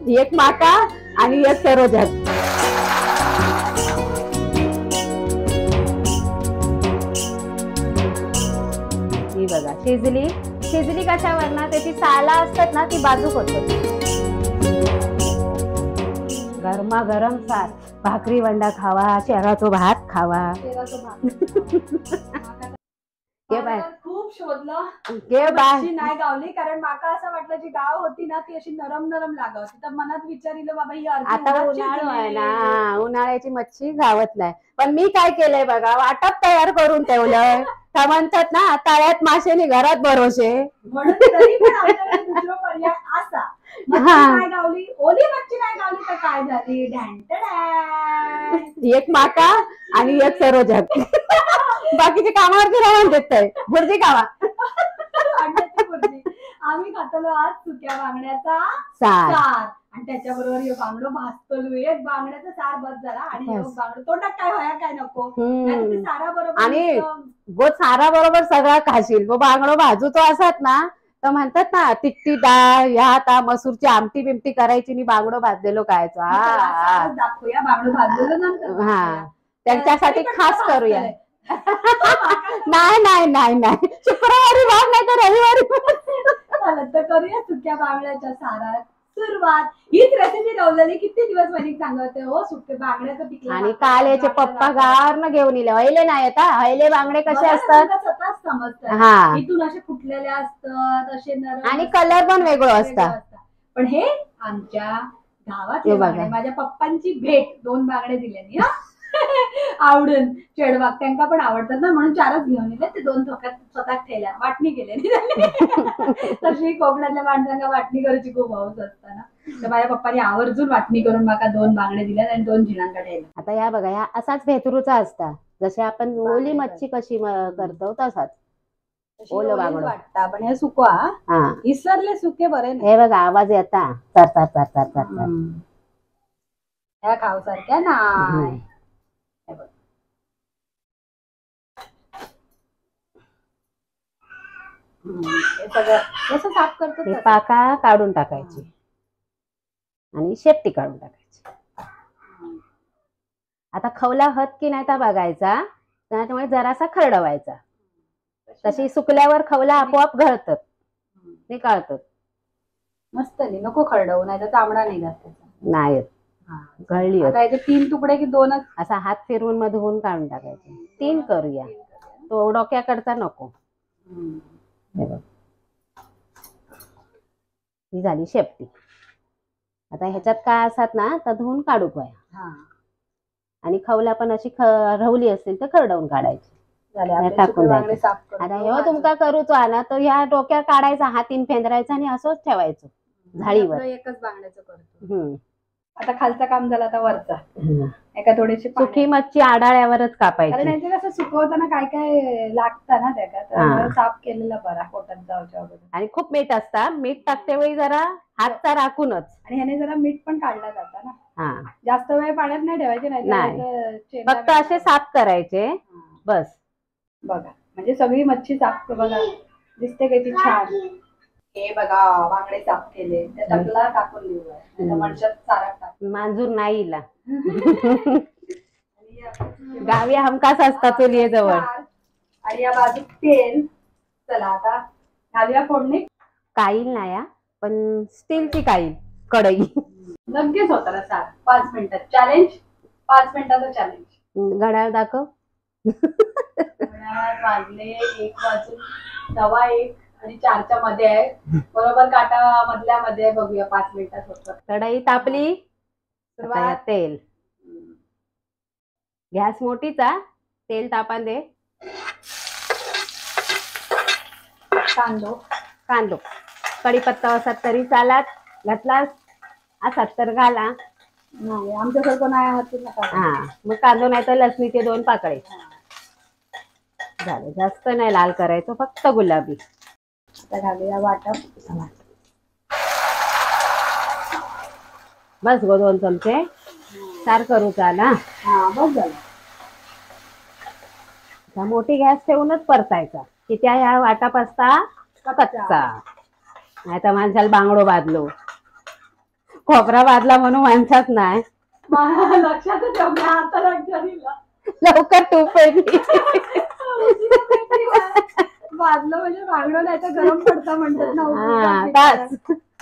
एक माका आणि एक सरोजक. ही बघा शिजली. शिजली कशावर ना, त्याची साला असतात ना ती बाजूक होतात. गरमागरम सार, भाकरी वंडा खावा, शेराचो भात खावा. खूप शोधलं मच्छी नाही गावली, कारण माका असं वाटलं जी गाव होती ना ती अशी नरम नरम लागत. तर मनात विचारिलं बाबा ही आता उन्हाळा आहे ना, उन्हाळ्याची मच्छी गावत नाही. पण मी काय केलंय बघा, वाटप तयार करून ठेवलंय. त्या म्हणतात ना तळ्यात माशेनी घरात भरोसे, म्हणून तरी पण आमच्याकडे दुसरा पर्याय असा. मच्छी नाही गावली, ओली मच्छी नाही गावली तर काय झाली, एक माका आणि एक सरोजक. बाकीचे कामावरती राहून देत भुर्जी खावा. आम्ही खातलो आज सुक्या बांगड्याचा सार, आणि त्याच्याबरोबर हे बांगडो भाजतलो. एक बांगड्याचा सार बस झाला आणि बांगडो तोंडात काय व्हाया काय नको. सारा बरोबर आणि गो सारा बरोबर सगळा खाशील. बांगडो भाजू तो असत ना तर म्हणतात ना तिकटी डाळ या आता मसूरची आमटी बिमटी करायची आणि बांगडो भाजलेलो खायचा. दाखवूया बांगडो भाजलेलो नंतर. हा, त्यांच्यासाठी खास करूया. नाही नाही नाही नाही, शुक्रवारी भाग नाही तर रविवारी तर करूया सुक्या बांगड्याच्या सारात सुरुवात. हीच रेसिपी लावलेली किती दिवस वैनिक सांगते हो, सुके बांगड्याचं पिकलं. आणि काल याचे पप्पा गारनं घेऊन इले. हयले नाही आता, हयले बांगडे कसे असतात स्वतःच समजतात. हा, इथून असे फुटलेले असतात, असे नरम आणि कलर पण वेगळं असतात. पण हे आमच्या गावातले बांगडे, माझ्या पप्पांची भेट. 2 बांगडे दिले आवडून. चेडवाक त्यांना पण आवडतात ना, म्हणून 4च घेऊन इले. ते 2 स्वतः ठेवल्या, वाटणी केली. तशी कोकणातल्या माणसांना वाटणी करायची खूप हौस असताना, तर माझ्या पप्पांनी आवर्जून वाटणी करून मला 2 बांगडे दिल्या आणि 2 झिणांका ठेवल्या. आता या बघा, या असाच भेतरूचा असता. जसे आपण ओली मच्छी कशी करतो तसाच ओलं बांगडं वाटतं. पण हे सुका इसरले सुके बरे. हे बघा आवाज येता तर तर तर तर तर ह्या खावसारख्या ना. कसं साफ करतो ते पाका काढून टाकायची आणि शेपटी काढून टाकायची. आता खवला हत की नाही तर बघायचा, त्यामुळे जरासा खरडवायचा. तशी सुकल्यावर खवला आपोआप घळतात, ते काढतात. मस्त नको खरडवू, नाही तर चामडा निघत नाही गळली. आता याचे 3 तुकडे की 2च? असा हात फिरवून मधून काढून टाकायचे. 3 करूया, तो डोक्याकडचा नको. ही झाली शेपटी. आता ह्याच्यात काय असतात ना तर धुवून काढू पाया. आणि खवला पण अशी रवली असेल तर खरडवून काढायची. टाकून द्यायचं. आता हे तुमका करूचो ना तर ह्या डोक्या काढायचा, हातीन फेंदरायचा आणि असंच ठेवायचं झाडीवर. एकच बांगड्याचं करतो. आता खालचा काम झाला, आता वरचा. एका थोडीशी सुकी मच्छी आडाळ्यावरच कापायची. कारण कसं सुकवताना काय काय लागतं ना त्याच्यात, साफ केलेला बरा पोटात. आणि खूप मीठ असता, मीठ टाकते वेळी जरा हातचा राखूनच. आणि ह्याने जरा मीठ पण काढला जातं ना. जास्त वेळ पाण्यात नाही ठेवायचे, नाही फक्त असे साफ करायचे बस. बघा म्हणजे सगळी मच्छी साफ बघा दिसते किती छान. हे बघा बांगडे साफ केले, त्याला टाकून देऊ. माणसात चारा टाक, मांजूर नाही इला. गावी हमखास असतात चुलीये जवळ. आणि या बाजूक तेल. चला आता घालूया फोडणी. काईल नाही पण स्टीलची काईल कढई. लगेच होता ना सार 5 मिनिटात. चॅलेंज 5 मिनिटाचं चॅलेंज. घड्याळ दाखव. वाजले 1 वाजून 1:15 आणि 4च्या मध्ये आहे. बरोबर काटा मधल्या मध्ये. बघूया 5 मिनिटात होतं. कढई तापली. तेल गॅस मोठीचा, तेल तापान दे. कांदो कढीपत्ता असा तरी चालात, घातलास असा तर घाला. नाही आमच्यासारखं नाही आहात. मग कांदो नाही तर लसणीचे 2 पाकळे झाले. जास्त नाही लाल करायचं, फक्त गुलाबी. आता घालूया वाटप. बस गो 2 चमचे सार करूचा ना. बस झालं. मोठी गॅस ठेवूनच परतायचा की त्या ह्या वाटप असता कच्चा. नाही तर माणसाला बांगडो बांधलो. खोबरा भाजला म्हणून माणसात नाही लक्षातच ठेव, मी आता लक्षात दिला. लवकर तूप पेटली. भाजलं म्हणजे बांगडं नाही तर गरम पडतं म्हणतात ना. तास.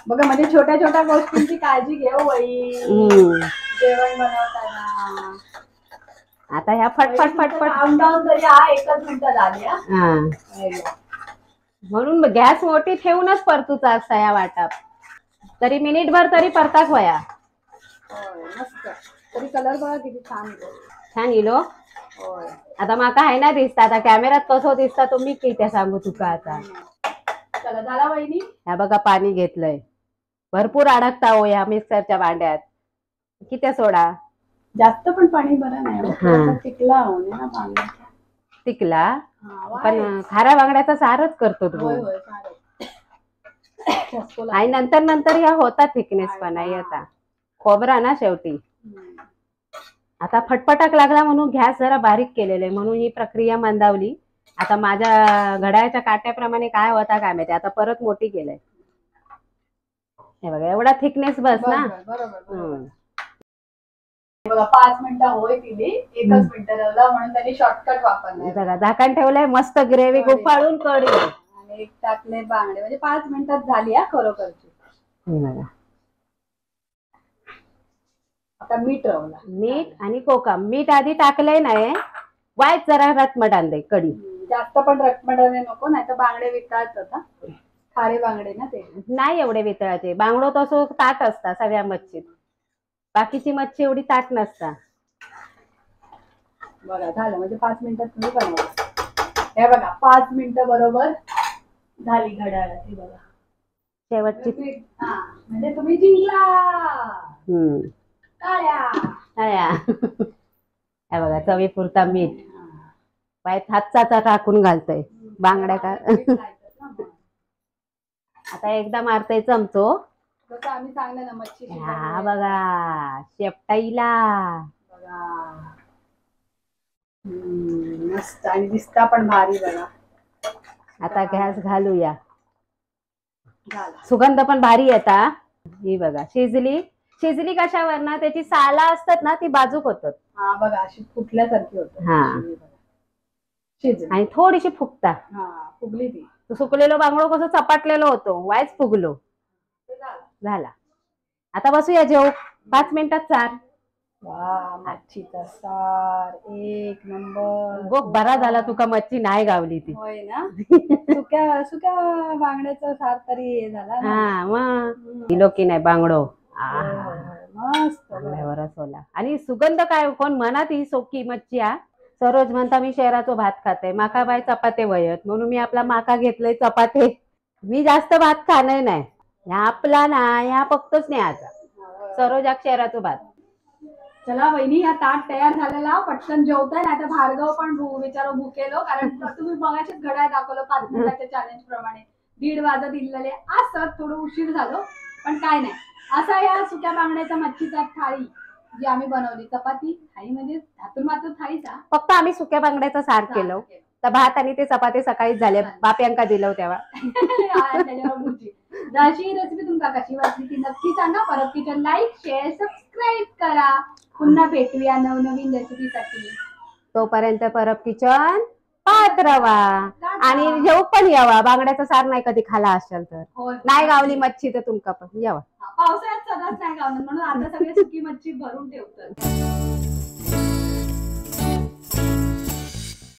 बघा म्हणजे छोट्या छोट्या गोष्टींची काळजी घेऊ बाई जेवण बनवताना. आता ह्या फटफट फटफट काउंटडाऊन तरी हा 1 मिनिटं झाली. म्हणून गॅस मोठी ठेवूनच परतूचा असता या वाटाप. तरी मिनिटभर तरी परताक वया. मस्त. तरी कलर बघा किती छान छान इलो. आता माका आहे ना दिसता. आता कॅमेऱ्यात कसं दिसता तुम्ही किती सांगू तुका आता. चला झाला वहिनी. ह्या बघा पाणी घेतलंय. भरपूर अडकता हो या मिक्सरच्या भांड्यात. किती सोडा. जास्त पण पाणी बरं नाही. टिकला टिकला पण खाऱ्या बांगड्याचा सारच करतो तू. आणि नंतर नंतर या होता थिकनेस पण आता खोबरा ना शेवटी. आता फटफटाक लागला म्हणून गॅस जरा बारीक केलेले म्हणून ही प्रक्रिया मंदावली. आता माझ्या घड्याळ्याच्या काट्याप्रमाणे काय होता काय माहिती. आता परत मोठी केलंय. हे बघा एवढा थिकनेस बस ना. बघा 5 मिनिटं होय दिली. 1च मिनिटं लावला म्हणून त्यांनी शॉर्टकट वापरला. बघा झाकण ठेवलंय मस्त ग्रेव्ही गुफाळून कढी आणि 1 टाकले बांगडे. म्हणजे 5 मिनिटात झाली हा खरोखरची. आता मीठ रवला. मीठ आणि कोकम. मीठ आधी टाकलंय नाही वाईट जरा रटमट आणलंय कढी. जास्त पण रटमटाने नको नाही तर बांगडे वितळतात आता. खारे बांगडे ना ते नाही एवढे वितळाचे. बांगडो तसं ताट असता सगळ्या मच्छीत. बाकीची मच्छी एवढी ताट नसता. बघा झालं म्हणजे 5 मिनिटात तुम्ही बनवा. हे बघा 5 मिनिटं बरोबर झाली घड्याळाची. बघा शेवटची. म्हणजे तुम्ही जिंकला. टाळ्या. हे बघा चवीपुरता मीठ. वाईट हातचा टाकून घालतोय बांगड्या का. आता एकदा मारतोय चमचो. आम्ही सांगलं ना मच्छी. हा बघा शेपटाईला. मस्त आणि दिसता पण भारी. बघा आता गॅस घालूया. सुगंध पण भारी येता. ही बघा शिजली. शिजली कशावर ना त्याची साला असतात ना ती बाजूक होतात. हा बघा अशी फुटल्यासारखी होत. हा आणि थोडीशी फुगता. फुगली ती. सुकलेलो बांगडो कसं चपाटलेलो होतो वायच फुगलो. झाला. आता बसूया जेव. 5 मिनिटात चार. मच्छीचा सार 1 नंबर. गो बरा झाला तुका मच्छी नाही गावली ती. होय ना. सुक्या बांगड्याचा सार तरी हे झाला. हा मग किलो की नाही बांगडो. मस्त. आणि सुगंध काय कोण म्हणत ही सोकी मच्छी. सरोज म्हणता मी शहराचो भात खाते. माका बाय चपाते वयत म्हणून मी आपला माका घेतलंय चपाते. मी जास्त भात खाणे नाही. ह्या आपला ना ह्या फक्तच नाही आता. सरोज शहराचो भात. चला वहिनी हा ताट तयार झालेला. पटकन जेवताय नाही तर भार्गव पण विचारो भुकेलो. कारण तुम्ही मगाशीच घड्याळ दाखवलं 5 मिनिटाच्या चॅलेंज प्रमाणे. 1:30 वाजत इल्लेले. आज थोडं उशीर झालो पण काय नाही. असा या सुक्या बांगड्याचा मच्छीचा थाळी जी आम्ही बनवली. चपाती थाळी म्हणजे हातून मात्र थाळीचा. फक्त आम्ही सुक्या बांगड्याचा सार केलं. तर भात आणि ते चपाती सकाळीच झाले. बाप्यांका दिलं तेव्हा. जशी रेसिपी तुमका कशी वाटली ती नक्की सांगा. Parab kitchen like share subscribe करा. पुन्हा भेटूया नवनवीन रेसिपीसाठी. तोपर्यंत परब किचन पाहत रवा. आणि जेव पण यावा. बांगड्याचा सार नाही कधी खाला असेल तर. नाही गावली मच्छी तर तुमका पण यावा. पावसाळ्यात सगळंच नाही गावणार म्हणून आता सगळे सुकी मच्छी भरून ठेवतात.